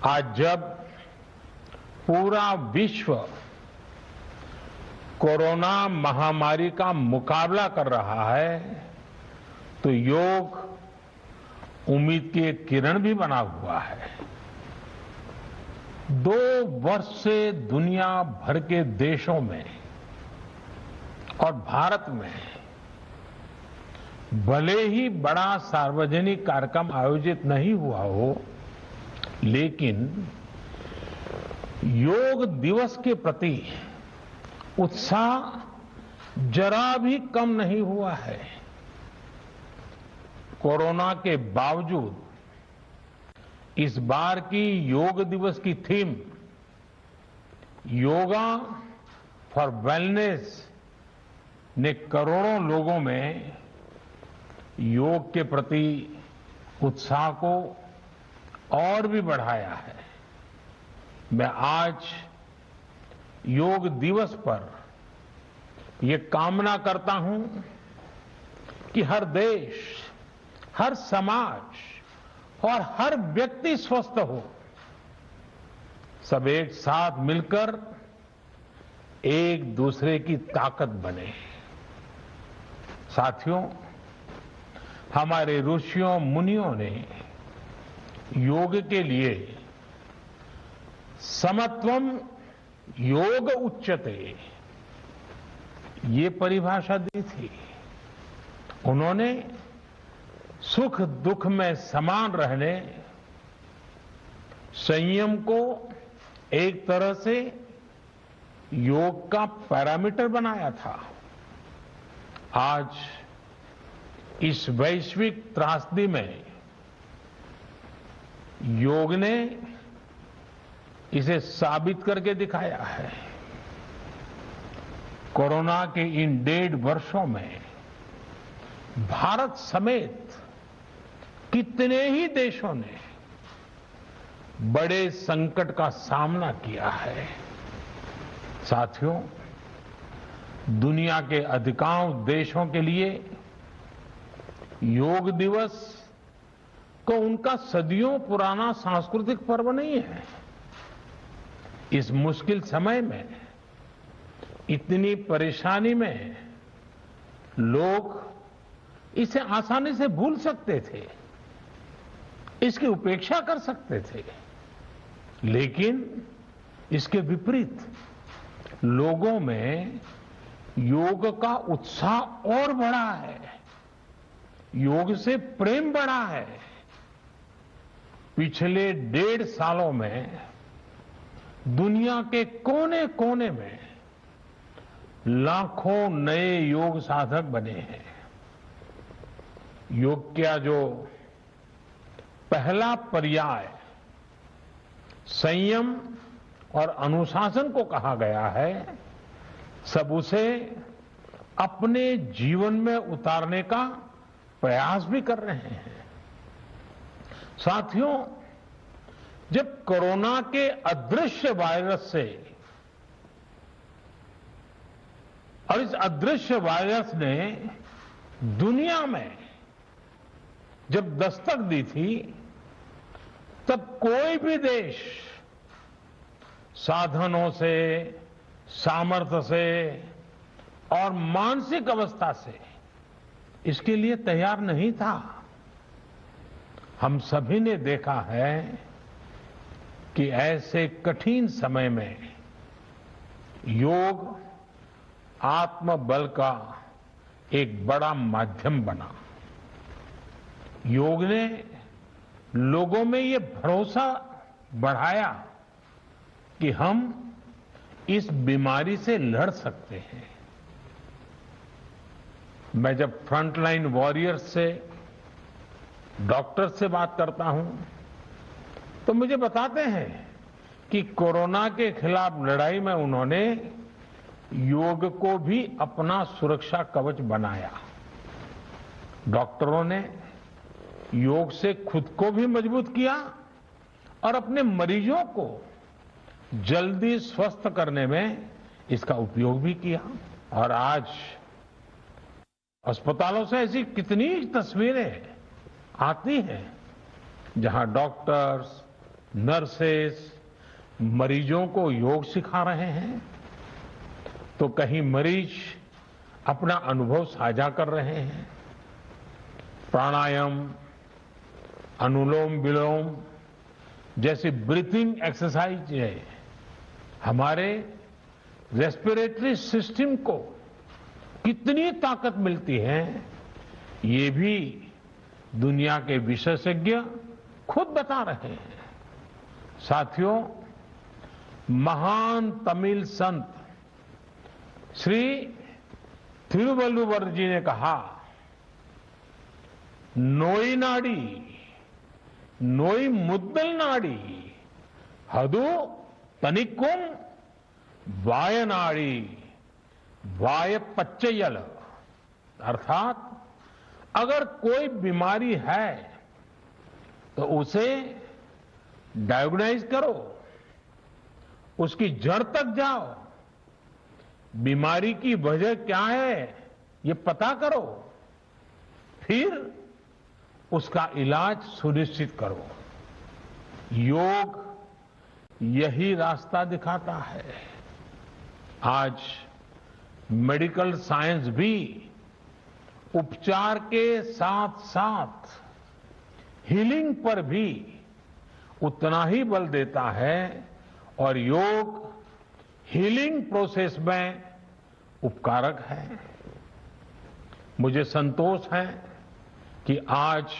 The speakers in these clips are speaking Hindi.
आज जब पूरा विश्व कोरोना महामारी का मुकाबला कर रहा है तो योग उम्मीद की एक किरण भी बना हुआ है। 2 वर्ष से दुनिया भर के देशों में और भारत में भले ही बड़ा सार्वजनिक कार्यक्रम आयोजित नहीं हुआ हो, लेकिन योग दिवस के प्रति उत्साह जरा भी कम नहीं हुआ है। कोरोना के बावजूद इस बार की योग दिवस की थीम योगा फॉर वेलनेस ने करोड़ों लोगों में योग के प्रति उत्साह को और भी बढ़ाया है। मैं आज योग दिवस पर ये कामना करता हूं कि हर देश, हर समाज और हर व्यक्ति स्वस्थ हो। सब एक साथ मिलकर एक दूसरे की ताकत बने। साथियों, हमारे ऋषियों मुनियों ने योग के लिए समत्वम योग उच्यते ये परिभाषा दी थी। उन्होंने सुख दुख में समान रहने, संयम को एक तरह से योग का पैरामीटर बनाया था। आज इस वैश्विक त्रासदी में योग ने इसे साबित करके दिखाया है। कोरोना के इन 1.5 वर्षों में भारत समेत कितने ही देशों ने बड़े संकट का सामना किया है। साथियों, दुनिया के अधिकांश देशों के लिए योग दिवस को उनका सदियों पुराना सांस्कृतिक पर्व नहीं है। इस मुश्किल समय में, इतनी परेशानी में लोग इसे आसानी से भूल सकते थे, इसकी उपेक्षा कर सकते थे, लेकिन इसके विपरीत लोगों में योग का उत्साह और बढ़ा है, योग से प्रेम बढ़ा है। पिछले 1.5 सालों में दुनिया के कोने कोने में लाखों नए योग साधक बने हैं। योग का जो पहला पर्याय संयम और अनुशासन को कहा गया है, सब उसे अपने जीवन में उतारने का प्रयास भी कर रहे हैं। साथियों, जब कोरोना के अदृश्य वायरस से और इस अदृश्य वायरस ने दुनिया में जब दस्तक दी थी, तब कोई भी देश साधनों से, सामर्थ्य से और मानसिक अवस्था से इसके लिए तैयार नहीं था। हम सभी ने देखा है कि ऐसे कठिन समय में योग आत्मबल का एक बड़ा माध्यम बना। योग ने लोगों में ये भरोसा बढ़ाया कि हम इस बीमारी से लड़ सकते हैं। मैं जब फ्रंटलाइन वॉरियर्स से, डॉक्टर से बात करता हूं तो मुझे बताते हैं कि कोरोना के खिलाफ लड़ाई में उन्होंने योग को भी अपना सुरक्षा कवच बनाया। डॉक्टरों ने योग से खुद को भी मजबूत किया और अपने मरीजों को जल्दी स्वस्थ करने में इसका उपयोग भी किया। और आज अस्पतालों से ऐसी कितनी तस्वीरें आती हैं जहां डॉक्टर्स, नर्सेस मरीजों को योग सिखा रहे हैं, तो कहीं मरीज अपना अनुभव साझा कर रहे हैं। प्राणायाम, अनुलोम विलोम जैसी ब्रीथिंग एक्सरसाइज है हमारे रेस्पिरेटरी सिस्टम को कितनी ताकत मिलती है, ये भी दुनिया के विशेषज्ञ खुद बता रहे हैं। साथियों, महान तमिल संत श्री तिरुवल्लुवर जी ने कहा, नोई नाडी नोई मुद्दल नाडी हदु तनिक्कुम वायनाडी वाय पच्चयल। अर्थात अगर कोई बीमारी है तो उसे डायग्नोज करो, उसकी जड़ तक जाओ, बीमारी की वजह क्या है ये पता करो, फिर उसका इलाज सुनिश्चित करो। योग यही रास्ता दिखाता है। आज मेडिकल साइंस भी उपचार के साथ साथ हीलिंग पर भी उतना ही बल देता है और योग हीलिंग प्रोसेस में उपकारक है। मुझे संतोष है कि आज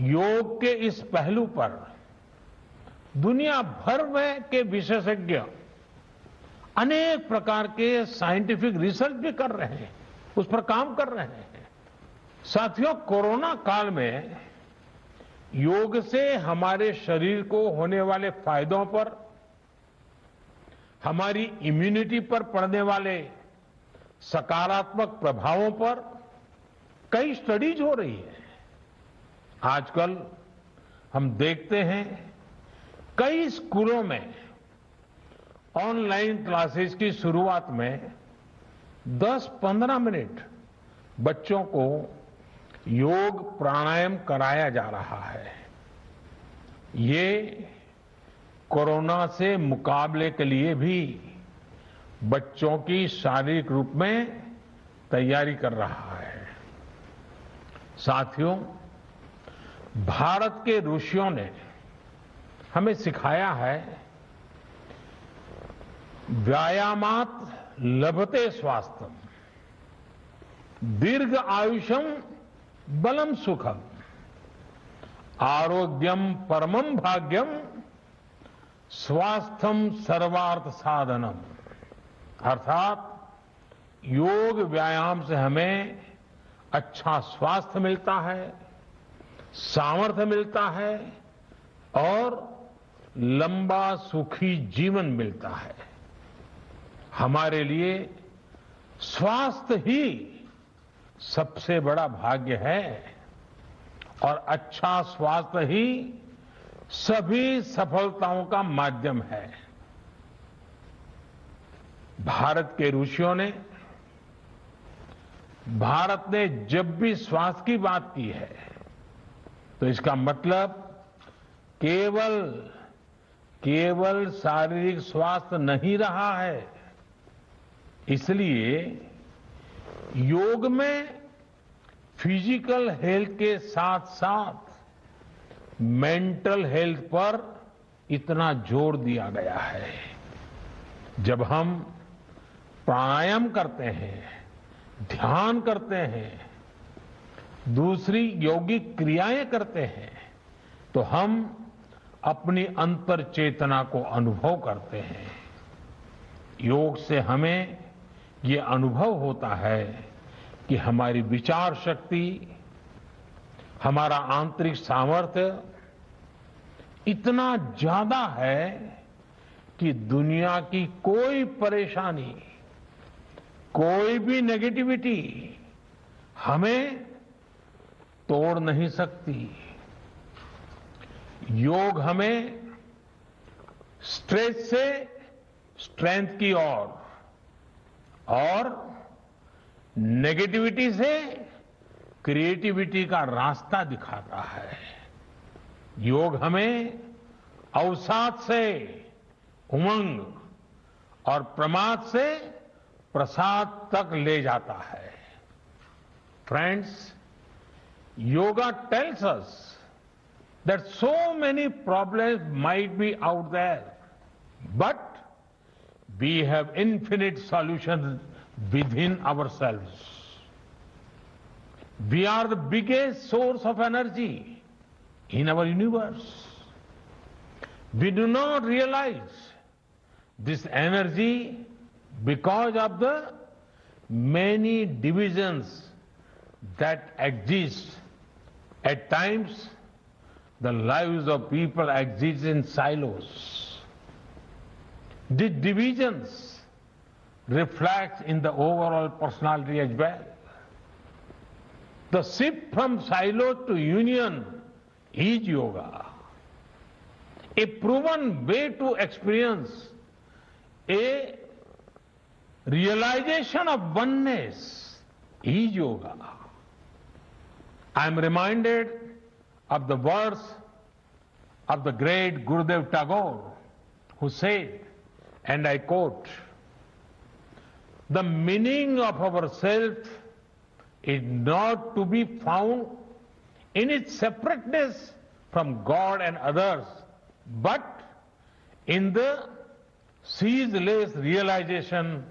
योग के इस पहलू पर दुनिया भर में के विशेषज्ञ अनेक प्रकार के साइंटिफिक रिसर्च भी कर रहे हैं, उस पर काम कर रहे हैं। साथियों, कोरोना काल में योग से हमारे शरीर को होने वाले फायदों पर, हमारी इम्यूनिटी पर पड़ने वाले सकारात्मक प्रभावों पर कई स्टडीज हो रही है। आजकल हम देखते हैं कई स्कूलों में ऑनलाइन क्लासेस की शुरुआत में 10-15 मिनट बच्चों को योग प्राणायाम कराया जा रहा है। ये कोरोना से मुकाबले के लिए भी बच्चों की शारीरिक रूप में तैयारी कर रहा है। साथियों, भारत के ऋषियों ने हमें सिखाया है, व्यायामात लभते स्वास्थ्यम, दीर्घ आयुषम बलम सुखम, आरोग्यम परमम भाग्यम, स्वास्थ्यम सर्वार्थ साधनम। अर्थात योग व्यायाम से हमें अच्छा स्वास्थ्य मिलता है, सामर्थ्य मिलता है और लंबा सुखी जीवन मिलता है। हमारे लिए स्वास्थ्य ही सबसे बड़ा भाग्य है और अच्छा स्वास्थ्य ही सभी सफलताओं का माध्यम है। भारत के ऋषियों ने, भारत ने जब भी स्वास्थ्य की बात की है तो इसका मतलब केवल शारीरिक स्वास्थ्य नहीं रहा है। इसलिए योग में फिजिकल हेल्थ के साथ साथ मेंटल हेल्थ पर इतना जोर दिया गया है। जब हम प्राणायाम करते हैं, ध्यान करते हैं, दूसरी यौगिक क्रियाएं करते हैं, तो हम अपनी अंतर चेतना को अनुभव करते हैं। योग से हमें ये अनुभव होता है कि हमारी विचार शक्ति, हमारा आंतरिक सामर्थ्य इतना ज्यादा है कि दुनिया की कोई परेशानी, कोई भी नेगेटिविटी हमें तोड़ नहीं सकती। योग हमें स्ट्रेस से स्ट्रेंथ की ओर और नेगेटिविटी से क्रिएटिविटी का रास्ता दिखाता है। योग हमें अवसाद से उमंग और प्रमाद से प्रसाद तक ले जाता है। Friends, yoga tells us that so many problems might be out there, but we have infinite solutions within ourselves. We are the biggest source of energy in our universe. We do not realize this energy because of the many divisions that exist. At times, the lives of people exist in silos. These divisions reflect in the overall personality as well. The shift from silo to union is yoga. A proven way to experience a realization of oneness is yoga. I am reminded of the words of the great Gurudev Tagore, who said, and I quote, "The meaning of our self is not to be found in its separateness from God and others, but in the ceaseless realization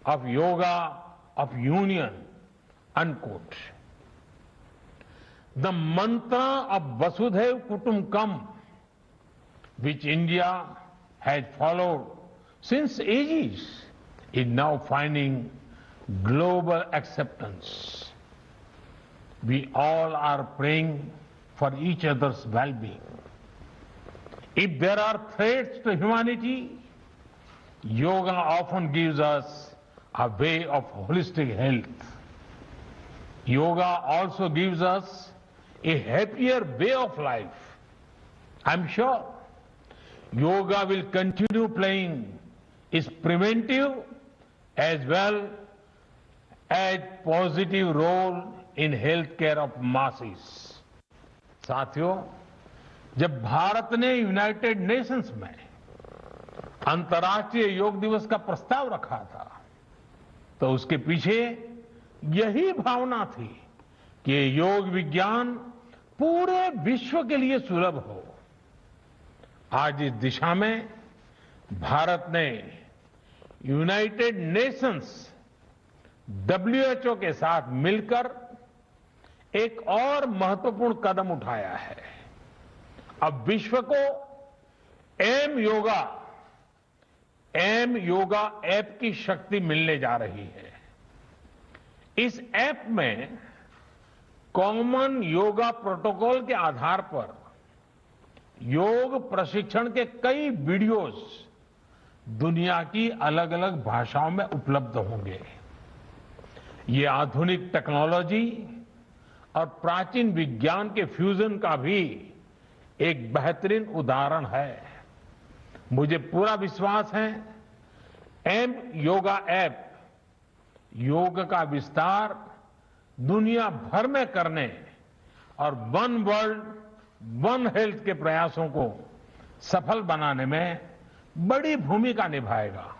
of yoga of union," unquote. The mantra of Vasudhaiv Kutumbakam, which India has followed since ages, is now finding global acceptance. We all are praying for each other's well-being. If there are threats to humanity, yoga often gives us a way of holistic health. Yoga also gives us a happier way of life. I'm sure yoga will continue playing its preventive as well as positive role in healthcare of masses. साथियों, जब भारत ने यूनाइटेड नेशंस में अंतर्राष्ट्रीय योग दिवस का प्रस्ताव रखा था, तो उसके पीछे यही भावना थी कि योग विज्ञान पूरे विश्व के लिए सुलभ हो। आज इस दिशा में भारत ने यूनाइटेड नेशंस WHO के साथ मिलकर एक और महत्वपूर्ण कदम उठाया है। अब विश्व को एम योगा ऐप की शक्ति मिलने जा रही है। इस ऐप में कॉमन योगा प्रोटोकॉल के आधार पर योग प्रशिक्षण के कई वीडियोस दुनिया की अलग अलग भाषाओं में उपलब्ध होंगे। ये आधुनिक टेक्नोलॉजी और प्राचीन विज्ञान के फ्यूजन का भी एक बेहतरीन उदाहरण है। मुझे पूरा विश्वास है एम योगा ऐप योग का विस्तार दुनिया भर में करने और वन वर्ल्ड वन हेल्थ के प्रयासों को सफल बनाने में बड़ी भूमिका निभाएगा।